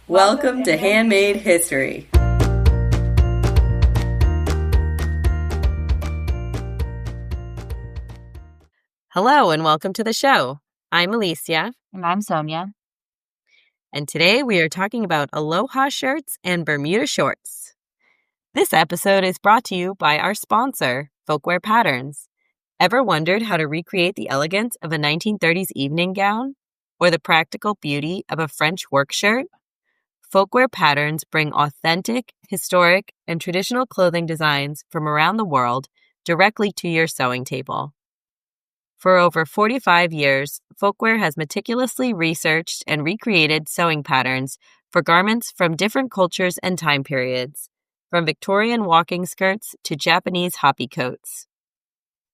Welcome to Handmade History. Hello and welcome to the show. I'm Alicia. And I'm Sonia. And today we are talking about Aloha shirts and Bermuda shorts. This episode is brought to you by our sponsor, Folkwear Patterns. Ever wondered how to recreate the elegance of a 1930s evening gown? Or the practical beauty of a French work shirt? Folkwear Patterns bring authentic, historic, and traditional clothing designs from around the world directly to your sewing table. For over 45 years, Folkwear has meticulously researched and recreated sewing patterns for garments from different cultures and time periods, from Victorian walking skirts to Japanese hoppy coats.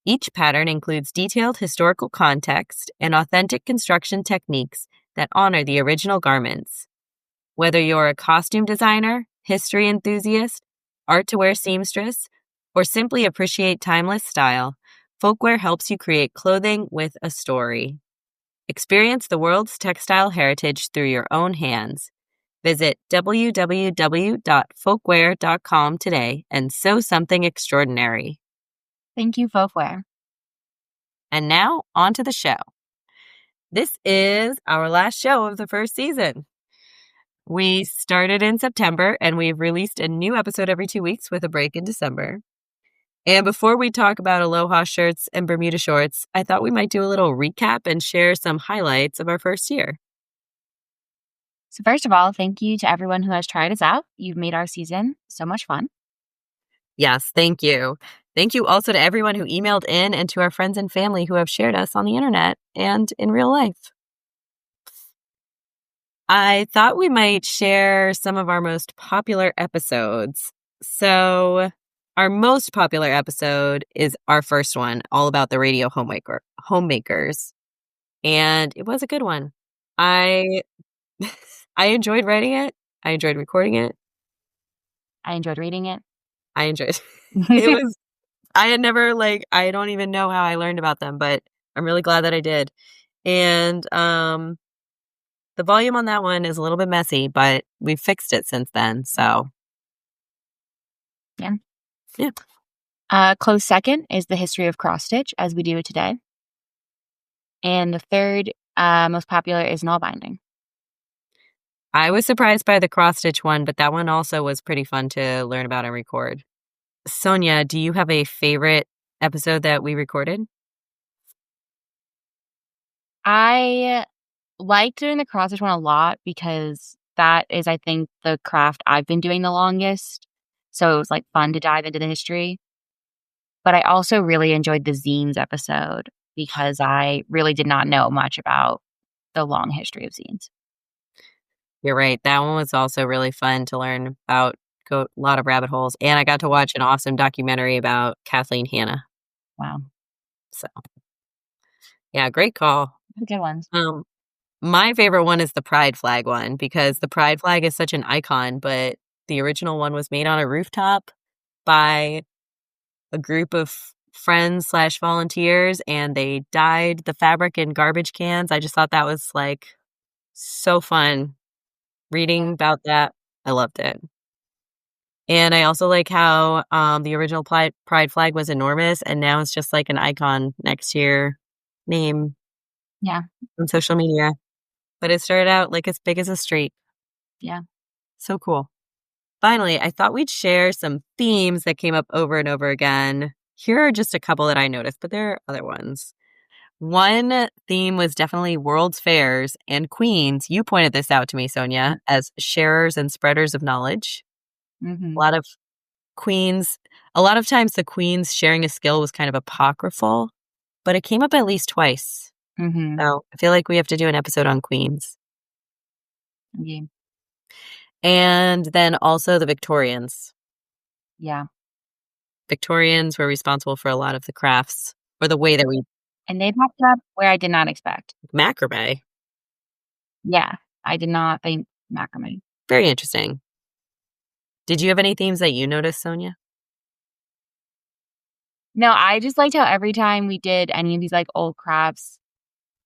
Each pattern includes detailed historical context and authentic construction techniques that honor the original garments. Whether you're a costume designer, history enthusiast, art-to-wear seamstress, or simply appreciate timeless style, Folkwear helps you create clothing with a story. Experience the world's textile heritage through your own hands. Visit www.folkwear.com today and sew something extraordinary. Thank you, Folkwear. And now, on to the show. This is our last show of the first season. We started in September, and we've released a new episode every 2 weeks with a break in December. And before we talk about Aloha shirts and Bermuda shorts, I thought we might do a little recap and share some highlights of our first year. So first of all, thank you to everyone who has tried us out. You've made our season so much fun. Yes, thank you. Thank you also to everyone who emailed in and to our friends and family who have shared us on the internet and in real life. I thought we might share some of our most popular episodes. So our most popular episode is our first one, all about the radio homemakers. And it was a good one. I enjoyed writing it. I enjoyed recording it. I enjoyed reading it. I enjoyed it. Was I had never I don't even know how I learned about them, but I'm really glad that I did. And the volume on that one is a little bit messy, but we've fixed it since then. So yeah. Yeah. Close second is the history of cross stitch, as we do it today. And the third most popular is nail binding. I was surprised by the cross stitch one, but that one also was pretty fun to learn about and record. Sonia, do you have a favorite episode that we recorded? I like doing the cross stitch one a lot because that is, I think, the craft I've been doing the longest. So it was fun to dive into the history. But I also really enjoyed the zines episode because I really did not know much about the long history of zines. You're right. That one was also really fun to learn about. Go a lot of rabbit holes. And I got to watch an awesome documentary about Kathleen Hanna. Wow. So, yeah, great call. Good ones. My favorite one is the pride flag one because the pride flag is such an icon, but the original one was made on a rooftop by a group of friends / volunteers, and they dyed the fabric in garbage cans. I just thought that was so fun reading about that. I loved it. And I also like how the original pride flag was enormous, and now it's just an icon next to your name. Yeah. On social media. But it started out as big as a street. Yeah. So cool. Finally, I thought we'd share some themes that came up over and over again. Here are just a couple that I noticed, but there are other ones. One theme was definitely World's Fairs and Queens. You pointed this out to me, Sonia, as sharers and spreaders of knowledge. Mm-hmm. A lot of times the queens sharing a skill was kind of apocryphal, but it came up at least twice. Mm-hmm. So I feel like we have to do an episode on queens. Yeah. And then also the Victorians. Yeah. Victorians were responsible for a lot of the crafts, or the way that we... And they popped up where I did not expect. Macrame. Yeah, I did not think macrame. Very interesting. Did you have any themes that you noticed, Sonia? No, I just liked how every time we did any of these old crafts,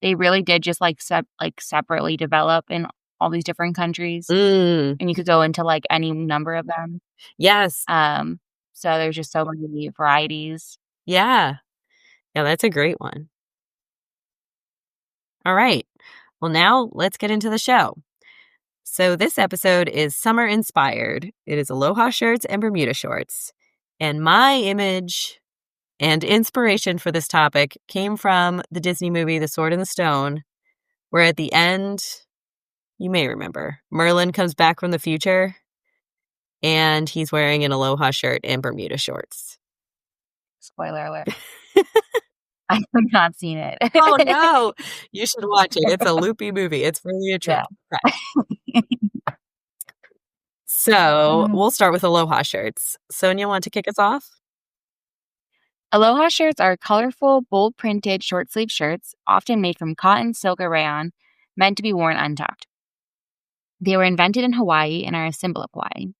they really did just separately develop in all these different countries. Mm, And you could go into like any number of them. yes. So there's just so many varieties. Yeah. Yeah, that's a great one. All right. Well, now let's get into the show. So this episode is summer inspired. It is Aloha shirts and Bermuda shorts. And my image and inspiration for this topic came from the Disney movie The Sword and the Stone, where at the end, you may remember, Merlin comes back from the future and he's wearing an Aloha shirt and Bermuda shorts. Spoiler alert. I have not seen it. Oh, no. You should watch it. It's a loopy movie. It's really a trip. Yeah. So we'll start with Aloha shirts. Sonia, want to kick us off? Aloha shirts are colorful, bold-printed short-sleeve shirts, often made from cotton, silk, or rayon, meant to be worn untucked. They were invented in Hawaii and are a symbol of Hawaii.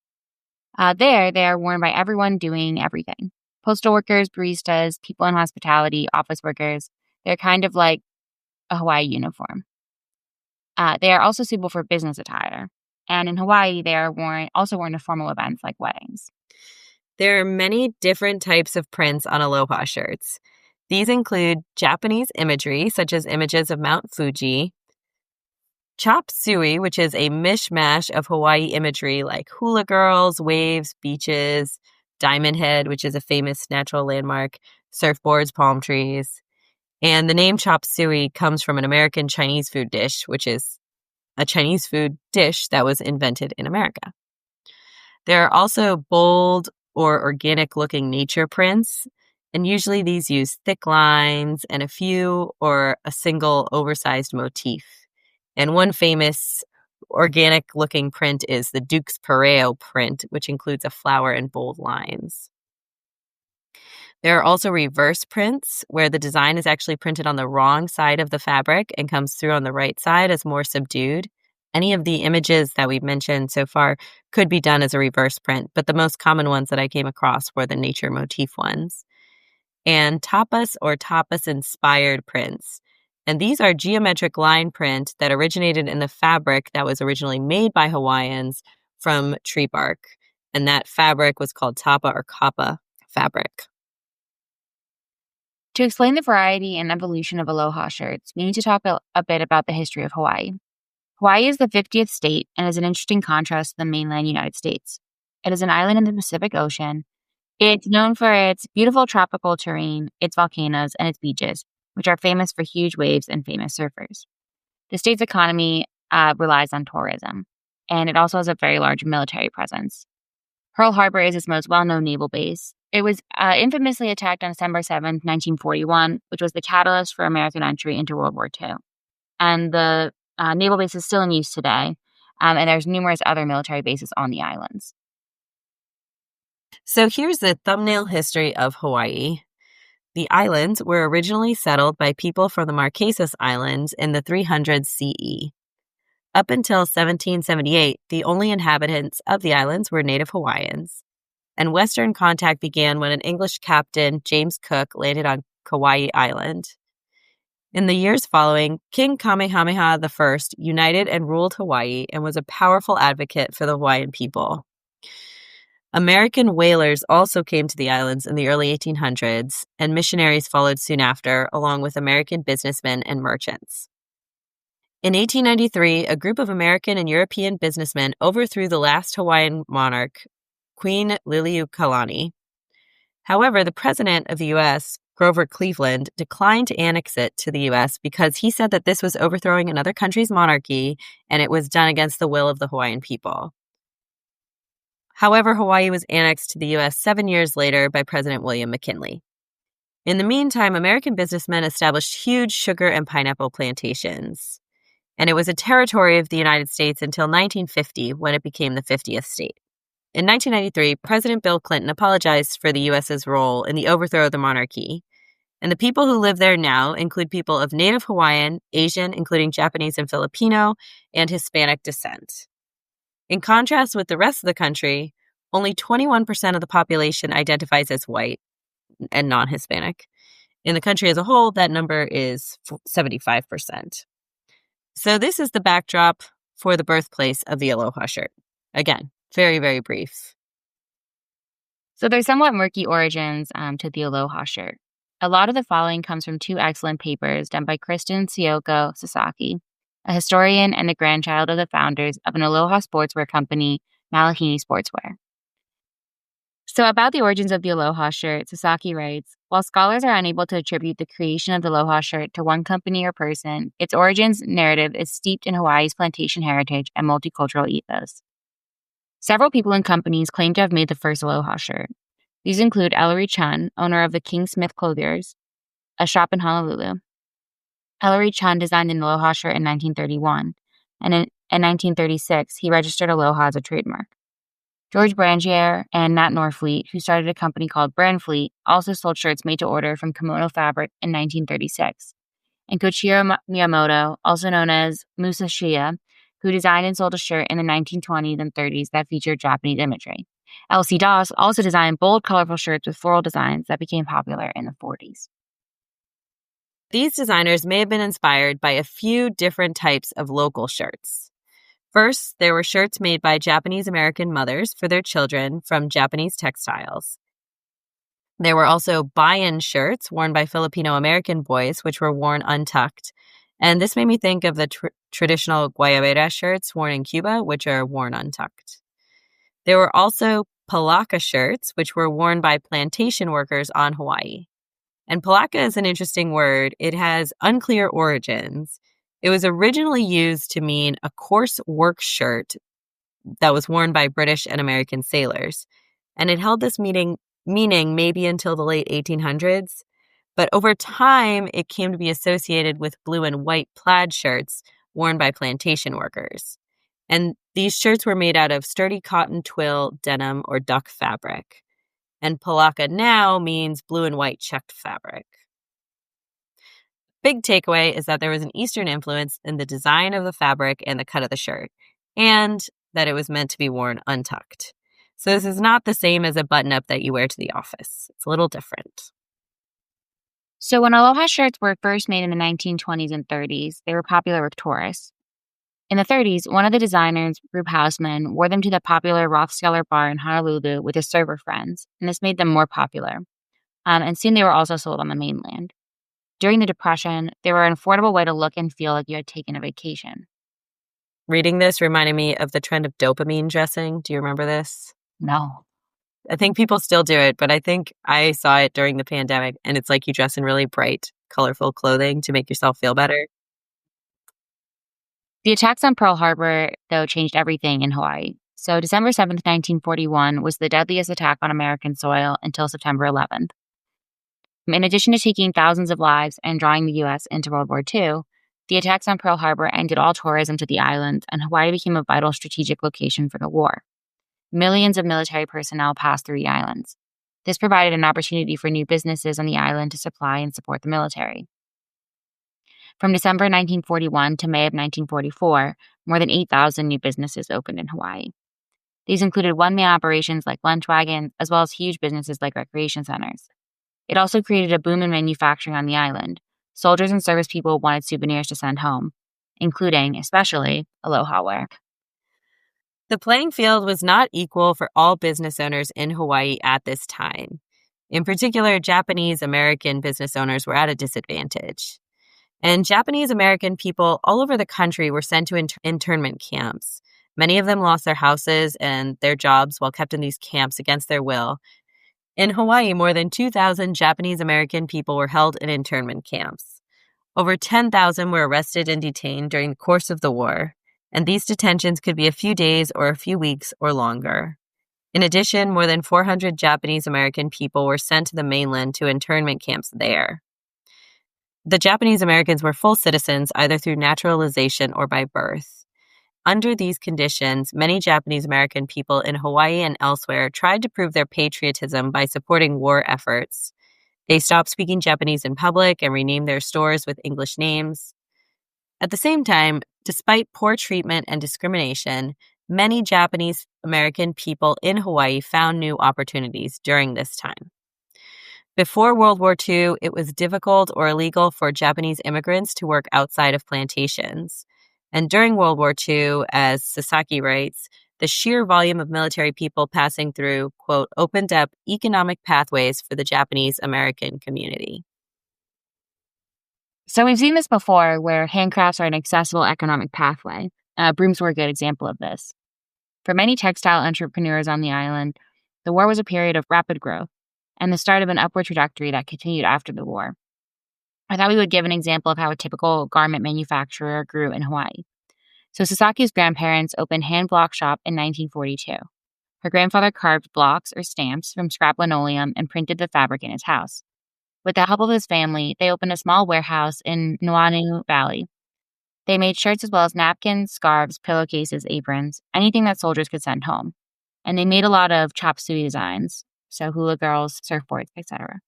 There, they are worn by everyone doing everything. Postal workers, baristas, people in hospitality, office workers. They're kind of like a Hawaii uniform. They are also suitable for business attire. And in Hawaii, they are also worn to formal events like weddings. There are many different types of prints on Aloha shirts. These include Japanese imagery, such as images of Mount Fuji, chop suey, which is a mishmash of Hawaii imagery like hula girls, waves, beaches, Diamond Head, which is a famous natural landmark, surfboards, palm trees. And the name chop suey comes from an American Chinese food dish, which is a Chinese food dish that was invented in America. There are also bold or organic-looking nature prints, and usually these use thick lines and a few or a single oversized motif. And one famous organic-looking print is the Duke's Pareo print, which includes a flower and bold lines. There are also reverse prints, where the design is actually printed on the wrong side of the fabric and comes through on the right side as more subdued. Any of the images that we've mentioned so far could be done as a reverse print, but the most common ones that I came across were the nature motif ones. And tapas or tapas-inspired prints. And these are geometric line print that originated in the fabric that was originally made by Hawaiians from tree bark. And that fabric was called tapa or kapa fabric. To explain the variety and evolution of Aloha shirts, we need to talk a bit about the history of Hawaii. Hawaii is the 50th state and is an interesting contrast to the mainland United States. It is an island in the Pacific Ocean. It's known for its beautiful tropical terrain, its volcanoes, and its beaches, which are famous for huge waves and famous surfers. The state's economy relies on tourism, and it also has a very large military presence. Pearl Harbor is its most well-known naval base. It was infamously attacked on December 7th, 1941, which was the catalyst for American entry into World War II. And the naval base is still in use today, and there's numerous other military bases on the islands. So here's the thumbnail history of Hawaii. The islands were originally settled by people from the Marquesas Islands in the 300s CE. Up until 1778, the only inhabitants of the islands were Native Hawaiians. And Western contact began when an English captain, James Cook, landed on Kauai Island. In the years following, King Kamehameha I united and ruled Hawaii and was a powerful advocate for the Hawaiian people. American whalers also came to the islands in the early 1800s, and missionaries followed soon after, along with American businessmen and merchants. In 1893, a group of American and European businessmen overthrew the last Hawaiian monarch, Queen Liliuokalani. However, the president of the U.S., Grover Cleveland, declined to annex it to the U.S. because he said that this was overthrowing another country's monarchy and it was done against the will of the Hawaiian people. However, Hawaii was annexed to the U.S. 7 years later by President William McKinley. In the meantime, American businessmen established huge sugar and pineapple plantations, and it was a territory of the United States until 1950, when it became the 50th state. In 1993, President Bill Clinton apologized for the U.S.'s role in the overthrow of the monarchy, and the people who live there now include people of Native Hawaiian, Asian, including Japanese and Filipino, and Hispanic descent. In contrast with the rest of the country, only 21% of the population identifies as white and non-Hispanic. In the country as a whole, that number is 75%. So this is the backdrop for the birthplace of the Aloha shirt. Again, very, very brief. So there's somewhat murky origins to the Aloha shirt. A lot of the following comes from two excellent papers done by Kristen Sioko Sasaki, a historian and the grandchild of the founders of an Aloha sportswear company, Malihini Sportswear. So about the origins of the Aloha shirt, Sasaki writes, while scholars are unable to attribute the creation of the Aloha shirt to one company or person, its origins narrative is steeped in Hawaii's plantation heritage and multicultural ethos. Several people and companies claim to have made the first Aloha shirt. These include Ellery Chun, owner of the King Smith Clothiers, a shop in Honolulu. Ellery Chun designed an Aloha shirt in 1931, and in 1936, he registered Aloha as a trademark. George Brangier and Nat Norfleet, who started a company called Brandfleet, also sold shirts made to order from kimono fabric in 1936. And Koichiro Miyamoto, also known as Musashiya, who designed and sold a shirt in the 1920s and 30s that featured Japanese imagery. L.C. Doss also designed bold, colorful shirts with floral designs that became popular in the 40s. These designers may have been inspired by a few different types of local shirts. First, there were shirts made by Japanese-American mothers for their children from Japanese textiles. There were also buy-in shirts worn by Filipino-American boys, which were worn untucked. And this made me think of the traditional guayabera shirts worn in Cuba, which are worn untucked. There were also palaka shirts, which were worn by plantation workers on Hawaii. And palaka is an interesting word. It has unclear origins. It was originally used to mean a coarse work shirt that was worn by British and American sailors. And it held this meaning maybe until the late 1800s. But over time, it came to be associated with blue and white plaid shirts worn by plantation workers. And these shirts were made out of sturdy cotton, twill, denim, or duck fabric. And palaka now means blue and white checked fabric. Big takeaway is that there was an Eastern influence in the design of the fabric and the cut of the shirt, and that it was meant to be worn untucked. So this is not the same as a button-up that you wear to the office. It's a little different. So when Aloha shirts were first made in the 1920s and 30s, they were popular with tourists. In the 30s, one of the designers, Rube Hausman, wore them to the popular Rothskeller bar in Honolulu with his server friends, and this made them more popular. And soon they were also sold on the mainland. During the Depression, they were an affordable way to look and feel like you had taken a vacation. Reading this reminded me of the trend of dopamine dressing. Do you remember this? No. I think people still do it, but I think I saw it during the pandemic, and it's like you dress in really bright, colorful clothing to make yourself feel better. The attacks on Pearl Harbor, though, changed everything in Hawaii. So December 7th, 1941 was the deadliest attack on American soil until September 11th. In addition to taking thousands of lives and drawing the U.S. into World War II, the attacks on Pearl Harbor ended all tourism to the island, and Hawaii became a vital strategic location for the war. Millions of military personnel passed through the islands. This provided an opportunity for new businesses on the island to supply and support the military. From December 1941 to May of 1944, more than 8,000 new businesses opened in Hawaii. These included one-man operations like lunch wagons, as well as huge businesses like recreation centers. It also created a boom in manufacturing on the island. Soldiers and service people wanted souvenirs to send home, including, especially, Aloha wear. The playing field was not equal for all business owners in Hawaii at this time. In particular, Japanese American business owners were at a disadvantage. And Japanese American people all over the country were sent to internment camps. Many of them lost their houses and their jobs while kept in these camps against their will. In Hawaii, more than 2,000 Japanese American people were held in internment camps. Over 10,000 were arrested and detained during the course of the war, and these detentions could be a few days or a few weeks or longer. In addition, more than 400 Japanese American people were sent to the mainland to internment camps there. The Japanese Americans were full citizens either through naturalization or by birth. Under these conditions, many Japanese American people in Hawaii and elsewhere tried to prove their patriotism by supporting war efforts. They stopped speaking Japanese in public and renamed their stores with English names. At the same time, despite poor treatment and discrimination, many Japanese American people in Hawaii found new opportunities during this time. Before World War II, it was difficult or illegal for Japanese immigrants to work outside of plantations. And during World War II, as Sasaki writes, the sheer volume of military people passing through, quote, opened up economic pathways for the Japanese American community. So we've seen this before where handcrafts are an accessible economic pathway. Brooms were a good example of this. For many textile entrepreneurs on the island, the war was a period of rapid growth and the start of an upward trajectory that continued after the war. I thought we would give an example of how a typical garment manufacturer grew in Hawaii. So Sasaki's grandparents opened hand block shop in 1942. Her grandfather carved blocks or stamps from scrap linoleum and printed the fabric in his house. With the help of his family, they opened a small warehouse in Nuuanu Valley. They made shirts as well as napkins, scarves, pillowcases, aprons, anything that soldiers could send home. And they made a lot of chop suey designs, so hula girls, surfboards, etc.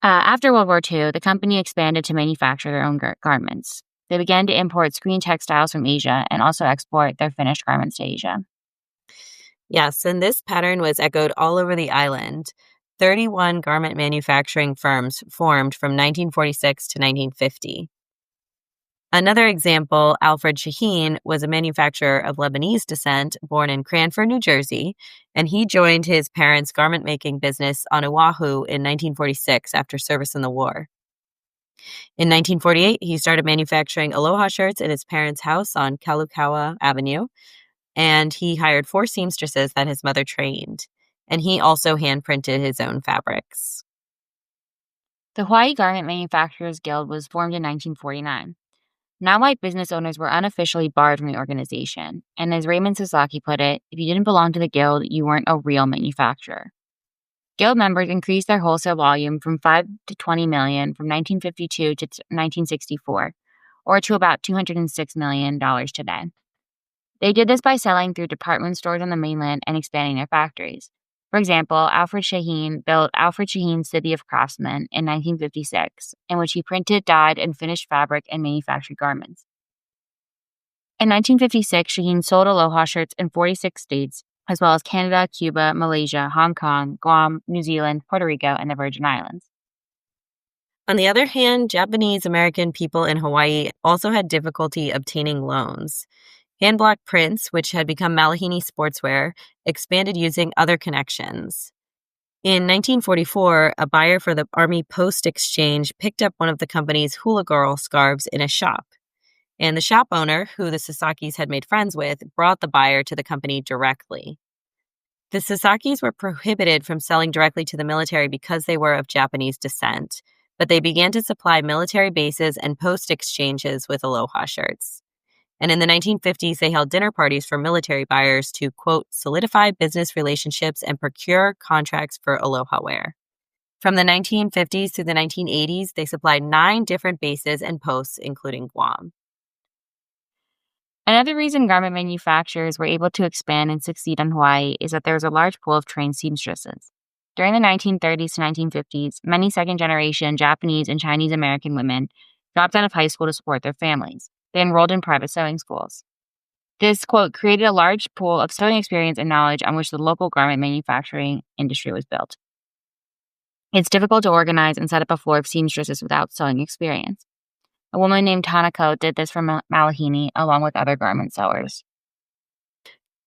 After World War II, the company expanded to manufacture their own garments. They began to import screen textiles from Asia and also export their finished garments to Asia. Yes, and this pattern was echoed all over the island. 31 garment manufacturing firms formed from 1946 to 1950. Another example, Alfred Shaheen, was a manufacturer of Lebanese descent born in Cranford, New Jersey, and he joined his parents' garment-making business on Oahu in 1946 after service in the war. In 1948, he started manufacturing Aloha shirts in his parents' house on Kalukaua Avenue, and he hired 4 seamstresses that his mother trained. And he also hand-printed his own fabrics. The Hawaii Garment Manufacturers Guild was formed in 1949. Non-white business owners were unofficially barred from the organization, and as Raymond Sasaki put it, if you didn't belong to the guild, you weren't a real manufacturer. Guild members increased their wholesale volume from 5 to 20 million from 1952 to 1964, or to about $206 million today. They did this by selling through department stores on the mainland and expanding their factories. For example, Alfred Shaheen built Alfred Shaheen's City of Craftsmen in 1956, in which he printed, dyed, and finished fabric and manufactured garments. In 1956, Shaheen sold Aloha shirts in 46 states, as well as Canada, Cuba, Malaysia, Hong Kong, Guam, New Zealand, Puerto Rico, and the Virgin Islands. On the other hand, Japanese American people in Hawaii also had difficulty obtaining loans. Hand-block prints, which had become Malihini Sportswear, expanded using other connections. In 1944, a buyer for the Army Post Exchange picked up one of the company's hula girl scarves in a shop. And the shop owner, who the Sasakis had made friends with, brought the buyer to the company directly. The Sasakis were prohibited from selling directly to the military because they were of Japanese descent, but they began to supply military bases and post exchanges with Aloha shirts. And in the 1950s, they held dinner parties for military buyers to, quote, solidify business relationships and procure contracts for Aloha wear. From the 1950s to the 1980s, they supplied 9 different bases and posts, including Guam. Another reason garment manufacturers were able to expand and succeed in Hawaii is that there was a large pool of trained seamstresses. During the 1930s to 1950s, many second-generation Japanese and Chinese American women dropped out of high school to support their families. They enrolled in private sewing schools. This, quote, created a large pool of sewing experience and knowledge on which the local garment manufacturing industry was built. It's difficult to organize and set up a floor of seamstresses without sewing experience. A woman named Tanako did this for Malihini along with other garment sewers.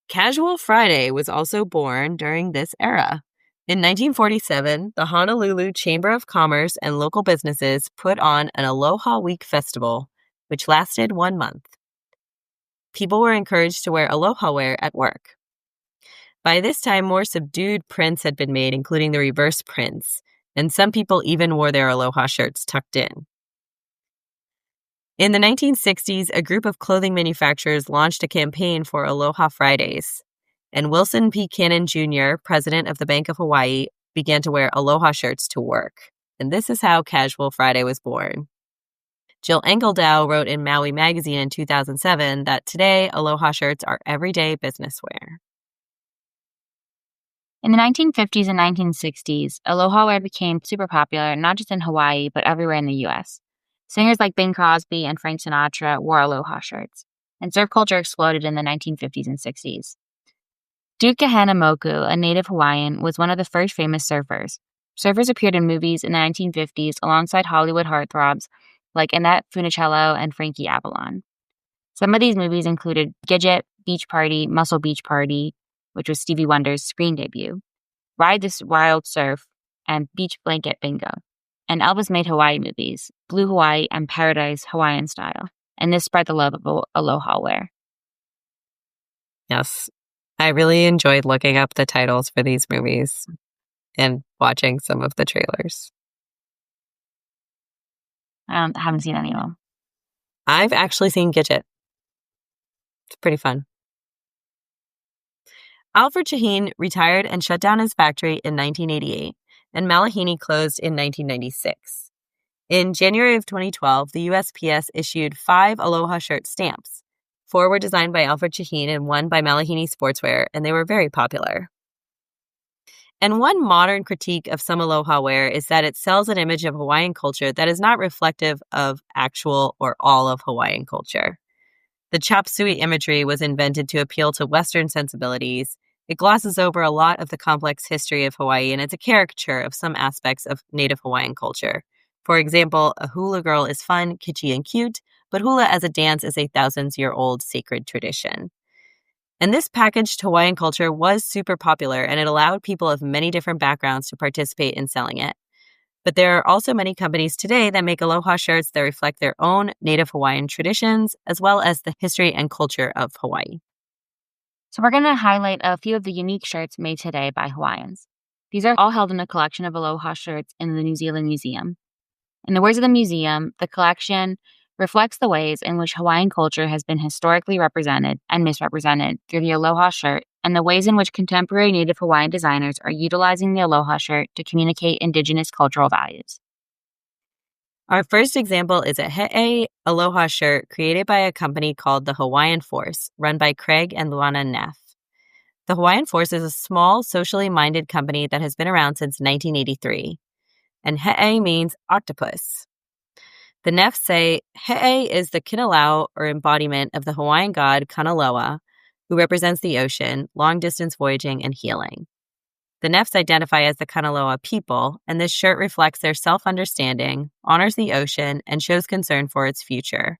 Casual Friday was also born during this era. In 1947, the Honolulu Chamber of Commerce and local businesses put on an Aloha Week festival, which lasted 1 month. People were encouraged to wear Aloha wear at work. By this time, more subdued prints had been made, including the reverse prints, and some people even wore their Aloha shirts tucked in. In the 1960s, a group of clothing manufacturers launched a campaign for Aloha Fridays, and Wilson P. Cannon Jr., president of the Bank of Hawaii, began to wear Aloha shirts to work. And this is how Casual Friday was born. Jill Engeldow wrote in Maui magazine in 2007 that today, Aloha shirts are everyday business wear. In the 1950s and 1960s, Aloha wear became super popular not just in Hawaii, but everywhere in the U.S. Singers like Bing Crosby and Frank Sinatra wore Aloha shirts, and surf culture exploded in the 1950s and 60s. Duke Kahanamoku, a native Hawaiian, was one of the first famous surfers. Surfers appeared in movies in the 1950s alongside Hollywood heartthrobs like Annette Funicello and Frankie Avalon. Some of these movies included Gidget, Beach Party, Muscle Beach Party, which was Stevie Wonder's screen debut, Ride This Wild Surf, and Beach Blanket Bingo. And Elvis made Hawaii movies, Blue Hawaii and Paradise Hawaiian Style, and this spread the love of Aloha wear. Yes, I really enjoyed looking up the titles for these movies and watching some of the trailers. I haven't seen any of them. I've actually seen Gidget. It's pretty fun. Alfred Shaheen retired and shut down his factory in 1988, and Malihini closed in 1996. In January of 2012, the USPS issued 5 Aloha shirt stamps. 4 were designed by Alfred Shaheen and 1 by Malihini Sportswear, and they were very popular. And one modern critique of some Aloha wear is that it sells an image of Hawaiian culture that is not reflective of actual or all of Hawaiian culture. The chop suey imagery was invented to appeal to Western sensibilities. It glosses over a lot of the complex history of Hawaii, and it's a caricature of some aspects of Native Hawaiian culture. For example, a hula girl is fun, kitschy, and cute, but hula as a dance is a thousands-year-old sacred tradition. And this packaged Hawaiian culture was super popular, and it allowed people of many different backgrounds to participate in selling it. But there are also many companies today that make Aloha shirts that reflect their own Native Hawaiian traditions, as well as the history and culture of Hawaii. So we're going to highlight a few of the unique shirts made today by Hawaiians. These are all held in a collection of Aloha shirts in the New Zealand Museum. In the words of the museum, the collection reflects the ways in which Hawaiian culture has been historically represented and misrepresented through the Aloha shirt, and the ways in which contemporary Native Hawaiian designers are utilizing the Aloha shirt to communicate Indigenous cultural values. Our first example is a He'e Aloha shirt created by a company called the Hawaiian Force, run by Craig and Luana Neff. The Hawaiian Force is a small, socially minded company that has been around since 1983. And He'e means octopus. The Neffs say He'e is the kinalau, or embodiment of the Hawaiian god Kanaloa, who represents the ocean, long-distance voyaging, and healing. The Neffs identify as the Kanaloa people, and this shirt reflects their self-understanding, honors the ocean, and shows concern for its future.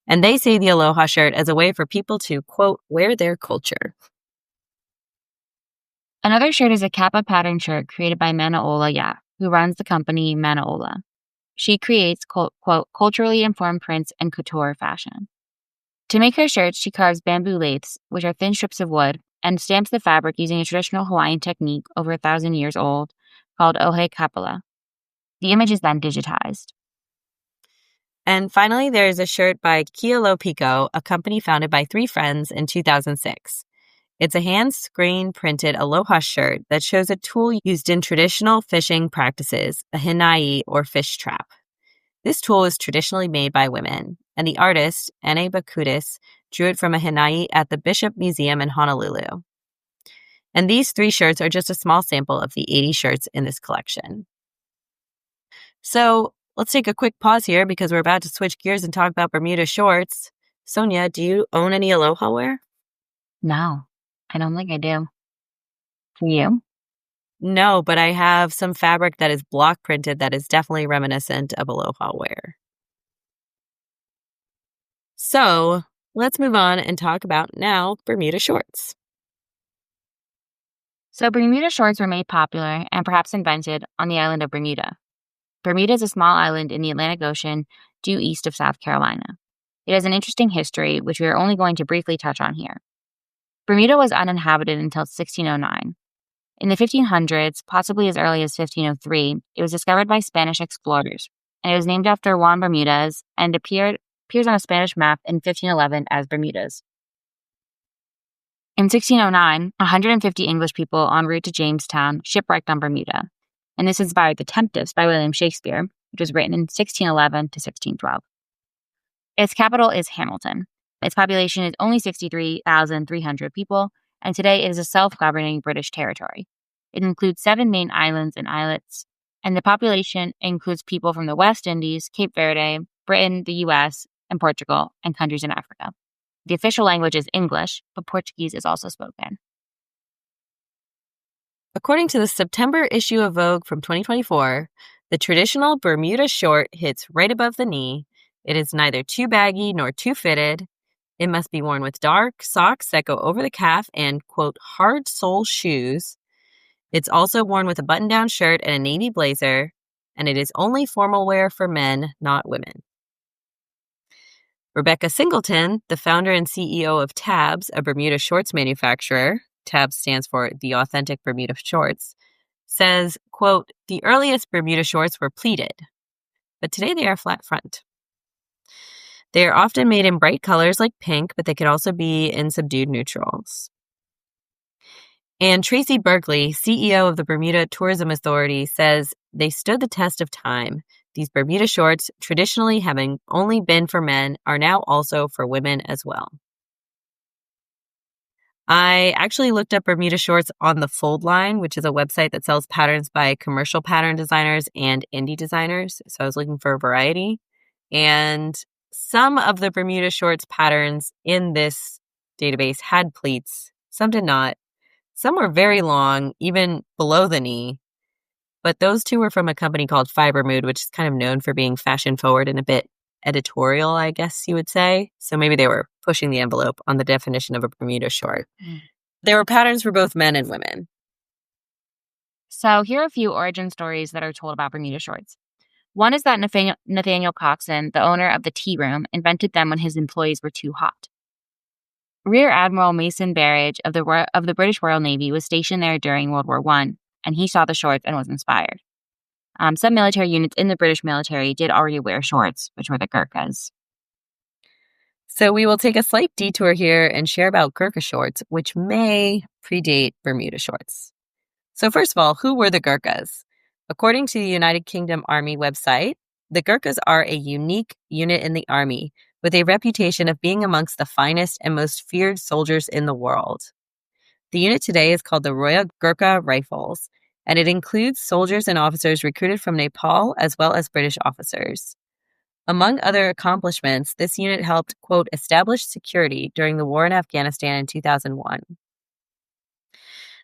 And they see the Aloha shirt as a way for people to, quote, wear their culture. Another shirt is a kappa pattern shirt created by Manaola Ya, who runs the company Manaola. She creates, quote, culturally informed prints and couture fashion. To make her shirts, she carves bamboo lathes, which are thin strips of wood, and stamps the fabric using a traditional Hawaiian technique over 1,000 years old called ohe kapala. The image is then digitized. And finally, there is a shirt by Kialo Pico, a company founded by 3 friends in 2006. It's a hand-screen printed Aloha shirt that shows a tool used in traditional fishing practices, a hinai or fish trap. This tool is traditionally made by women, and the artist, Ane Bakudis, drew it from a hinai at the Bishop Museum in Honolulu. And these 3 shirts are just a small sample of the 80 shirts in this collection. So let's take a quick pause here because we're about to switch gears and talk about Bermuda shorts. Sonia, do you own any Aloha wear? No, I don't think I do. For you? No, but I have some fabric that is block printed that is definitely reminiscent of Aloha wear. So let's move on and talk about now Bermuda shorts. So Bermuda shorts were made popular and perhaps invented on the island of Bermuda. Bermuda is a small island in the Atlantic Ocean due east of South Carolina. It has an interesting history, which we are only going to briefly touch on here. Bermuda was uninhabited until 1609. In the 1500s, possibly as early as 1503, it was discovered by Spanish explorers, and it was named after Juan Bermudez and appears on a Spanish map in 1511 as Bermudas. In 1609, 150 English people en route to Jamestown shipwrecked on Bermuda, and this inspired The Tempest by William Shakespeare, which was written in 1611 to 1612. Its capital is Hamilton. Its population is only 63,300 people, and today it is a self-governing British territory. It includes 7 main islands and islets, and the population includes people from the West Indies, Cape Verde, Britain, the US, and Portugal, and countries in Africa. The official language is English, but Portuguese is also spoken. According to the September issue of Vogue from 2024, the traditional Bermuda short hits right above the knee. It is neither too baggy nor too fitted. It must be worn with dark socks that go over the calf and, quote, hard sole shoes. It's also worn with a button-down shirt and a navy blazer, and it is only formal wear for men, not women. Rebecca Singleton, the founder and CEO of Tabs, a Bermuda shorts manufacturer, Tabs stands for the Authentic Bermuda Shorts, says, quote, the earliest Bermuda shorts were pleated, but today they are flat front. They are often made in bright colors like pink, but they could also be in subdued neutrals. And Tracy Berkeley, CEO of the Bermuda Tourism Authority, says they stood the test of time. These Bermuda shorts, traditionally having only been for men, are now also for women as well. I actually looked up Bermuda shorts on the Fold line, which is a website that sells patterns by commercial pattern designers and indie designers. So I was looking for a variety. And some of the Bermuda shorts patterns in this database had pleats. Some did not. Some were very long, even below the knee. But those two were from a company called Fiber Mood, which is kind of known for being fashion forward and a bit editorial, I guess you would say. So maybe they were pushing the envelope on the definition of a Bermuda short. There were patterns for both men and women. So here are a few origin stories that are told about Bermuda shorts. One is that Nathaniel Coxon, the owner of the Tea Room, invented them when his employees were too hot. Rear Admiral Mason Berridge of the British Royal Navy was stationed there during World War I, and he saw the shorts and was inspired. Some military units in the British military did already wear shorts, which were the Ghurkas. So we will take a slight detour here and share about Ghurka shorts, which may predate Bermuda shorts. So first of all, who were the Ghurkas? According to the United Kingdom Army website, the Ghurkas are a unique unit in the Army with a reputation of being amongst the finest and most feared soldiers in the world. The unit today is called the Royal Ghurka Rifles, and it includes soldiers and officers recruited from Nepal as well as British officers. Among other accomplishments, this unit helped, quote, establish security during the war in Afghanistan in 2001.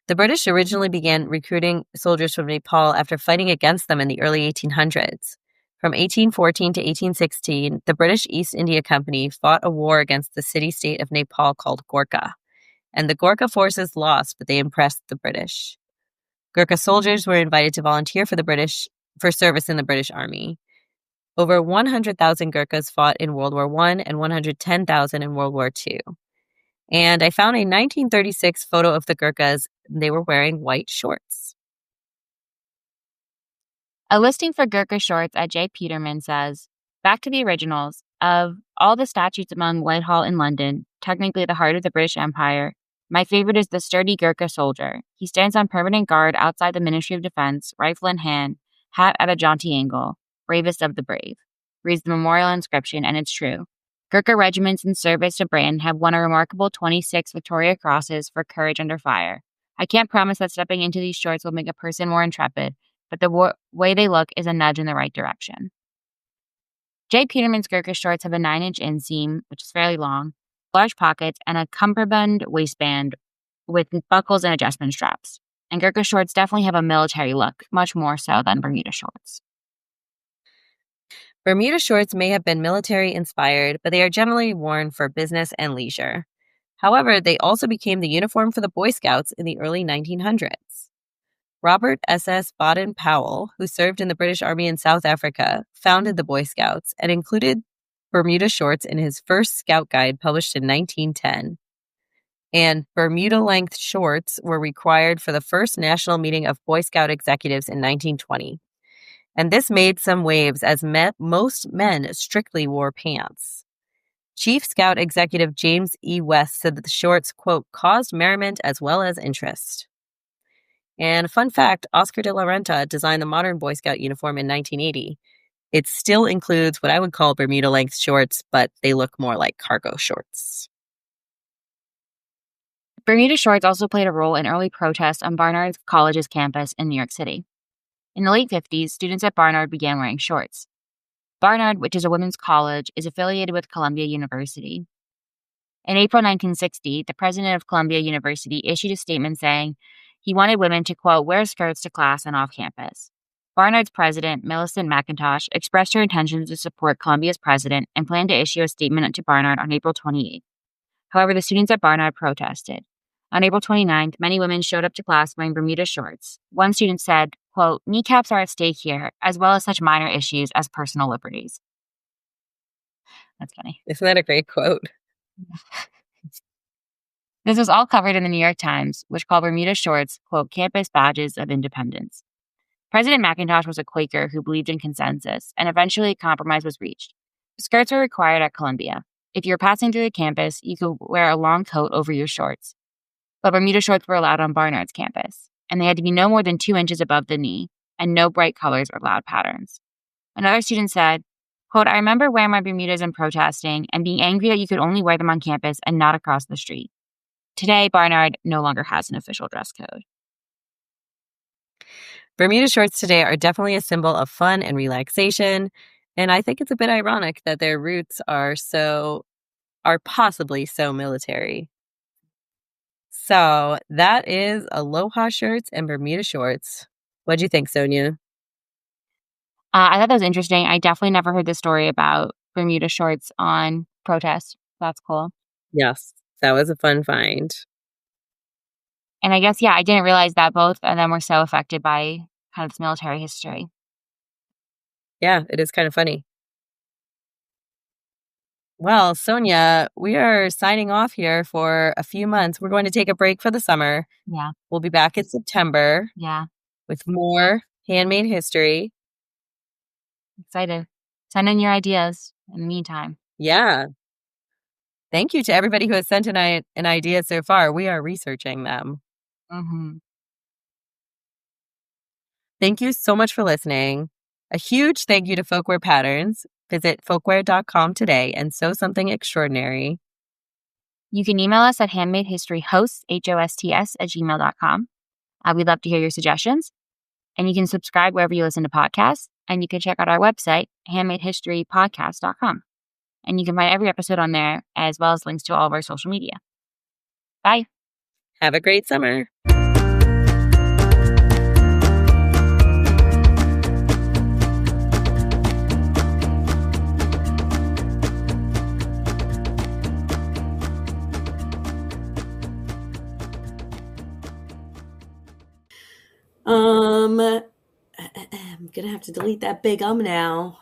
The British originally began recruiting soldiers from Nepal after fighting against them in the early 1800s. From 1814 to 1816, the British East India Company fought a war against the city-state of Nepal called Ghurka, and the Ghurka forces lost, but they impressed the British. Ghurka soldiers were invited to volunteer for service in the British Army. Over 100,000 Ghurkas fought in World War I and 110,000 in World War II. And I found a 1936 photo of the Ghurkas. They were wearing white shorts. A listing for Ghurka shorts at J. Peterman says, back to the originals, of all the statues among Whitehall in London, technically the heart of the British Empire, my favorite is the sturdy Ghurka soldier. He stands on permanent guard outside the Ministry of Defense, rifle in hand, hat at a jaunty angle, bravest of the brave. Reads the memorial inscription, and it's true. Ghurka regiments in service to Britain have won a remarkable 26 Victoria Crosses for courage under fire. I can't promise that stepping into these shorts will make a person more intrepid, but the way they look is a nudge in the right direction. J. Peterman's Ghurka shorts have a 9-inch inseam, which is fairly long, large pockets, and a cummerbund waistband with buckles and adjustment straps. And Ghurka shorts definitely have a military look, much more so than Bermuda shorts. Bermuda shorts may have been military-inspired, but they are generally worn for business and leisure. However, they also became the uniform for the Boy Scouts in the early 1900s. Robert S.S. Baden-Powell, who served in the British Army in South Africa, founded the Boy Scouts and included Bermuda shorts in his first Scout Guide published in 1910. And Bermuda-length shorts were required for the first national meeting of Boy Scout executives in 1920. And this made some waves as most men strictly wore pants. Chief Scout Executive James E. West said that the shorts, quote, caused merriment as well as interest. And fun fact, Oscar de la Renta designed the modern Boy Scout uniform in 1980. It still includes what I would call Bermuda-length shorts, but they look more like cargo shorts. Bermuda shorts also played a role in early protests on Barnard College's campus in New York City. In the late 50s, students at Barnard began wearing shorts. Barnard, which is a women's college, is affiliated with Columbia University. In April 1960, the president of Columbia University issued a statement saying he wanted women to, quote, wear skirts to class and off campus. Barnard's president, Millicent McIntosh, expressed her intentions to support Columbia's president and planned to issue a statement to Barnard on April 28th. However, the students at Barnard protested. On April 29th, many women showed up to class wearing Bermuda shorts. One student said, quote, "Kneecaps are at stake here, as well as such minor issues as personal liberties." That's funny. Isn't that a great quote? This was all covered in the New York Times, which called Bermuda shorts, quote, "campus badges of independence." President McIntosh was a Quaker who believed in consensus, and eventually a compromise was reached. Skirts were required at Columbia. If you were passing through the campus, you could wear a long coat over your shorts. But Bermuda shorts were allowed on Barnard's campus, and they had to be no more than 2 inches above the knee, and no bright colors or loud patterns. Another student said, quote, "I remember wearing my Bermudas and protesting, and being angry that you could only wear them on campus and not across the street." Today, Barnard no longer has an official dress code. Bermuda shorts today are definitely a symbol of fun and relaxation, and I think it's a bit ironic that their roots are possibly so military. So that is Aloha shirts and Bermuda shorts. What'd you think, Sonia? I thought that was interesting. I definitely never heard the story about Bermuda shorts on protest. That's cool. Yes, that was a fun find. And I guess, I didn't realize that both of them were so affected by kind of this military history. Yeah, it is kind of funny. Well, Sonia, we are signing off here for a few months. We're going to take a break for the summer. Yeah. We'll be back in September. Yeah. With more handmade history. Excited. Send in your ideas in the meantime. Yeah. Thank you to everybody who has sent an idea so far. We are researching them. Mm-hmm. Thank you so much for listening. A huge thank you to Folkwear Patterns. Visit folkwear.com today and sew something extraordinary. You can email us at handmadehistoryhosts, HOSTS, @gmail.com. We'd love to hear your suggestions. And you can subscribe wherever you listen to podcasts. And you can check out our website, handmadehistorypodcast.com. And you can find every episode on there, as well as links to all of our social media. Bye. Have a great summer. I'm gonna have to delete that big now.